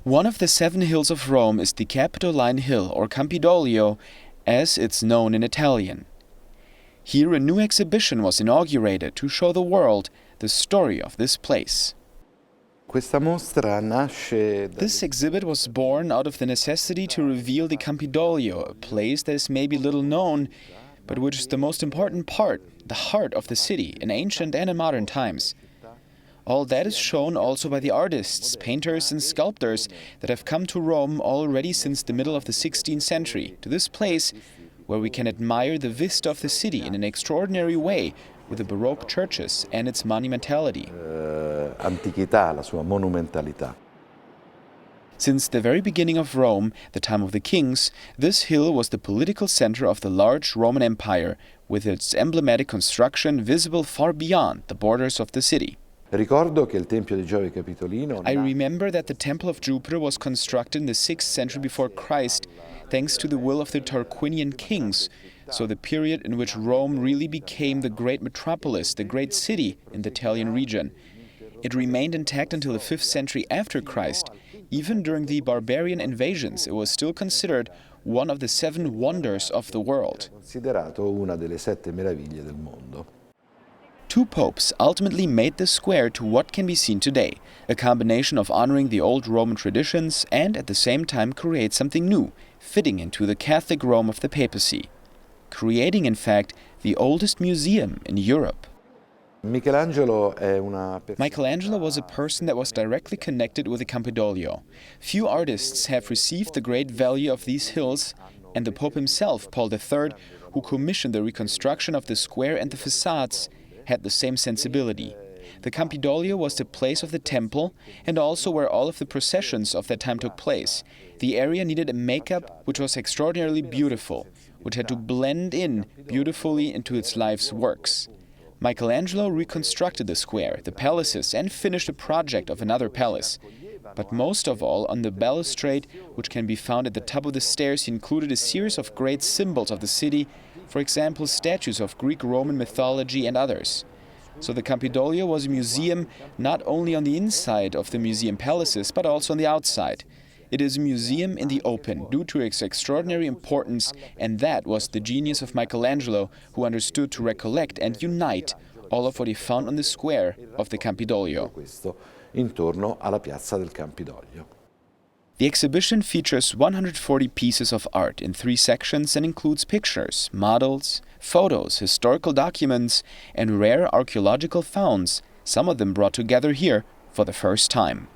One of the 7 hills of Rome is the Capitoline Hill, or Campidoglio, as it's known in Italian. Here a new exhibition was inaugurated to show the world the story of this place. This exhibit was born out of the necessity to reveal the Campidoglio, a place that is maybe little known, but which is the most important part, the heart of the city, in ancient and in modern times. All that is shown also by the artists, painters and sculptors that have come to Rome already since the middle of the 16th century, to this place where we can admire the vista of the city in an extraordinary way, with the Baroque churches and its monumentality. Since the very beginning of Rome, the time of the kings, this hill was the political center of the large Roman Empire, with its emblematic construction visible far beyond the borders of the city. I remember that the Temple of Jupiter was constructed in the 6th century before Christ, thanks to the will of the Tarquinian kings, so the period in which Rome really became the great metropolis, the great city in the Italian region. It remained intact until the 5th century after Christ. Even during the barbarian invasions, it was still considered one of the 7 wonders of the world. 2 popes ultimately made the square to what can be seen today, a combination of honoring the old Roman traditions and at the same time create something new, fitting into the Catholic Rome of the papacy, creating in fact the oldest museum in Europe. Michelangelo was a person that was directly connected with the Campidoglio. Few artists have received the great value of these hills, and the Pope himself, Paul III, who commissioned the reconstruction of the square and the facades, had the same sensibility. The Campidoglio was the place of the temple and also where all of the processions of that time took place. The area needed a makeup which was extraordinarily beautiful, which had to blend in beautifully into its life's works. Michelangelo reconstructed the square, the palaces, and finished the project of another palace. But most of all, on the balustrade, which can be found at the top of the stairs, he included a series of great symbols of the city, for example, statues of Greek, Roman mythology and others. So the Campidoglio was a museum not only on the inside of the museum palaces, but also on the outside. It is a museum in the open, due to its extraordinary importance, and that was the genius of Michelangelo, who understood to recollect and unite all of what he found on the square of the Campidoglio. The exhibition features 140 pieces of art in 3 sections and includes pictures, models, photos, historical documents, and rare archaeological finds, some of them brought together here for the first time.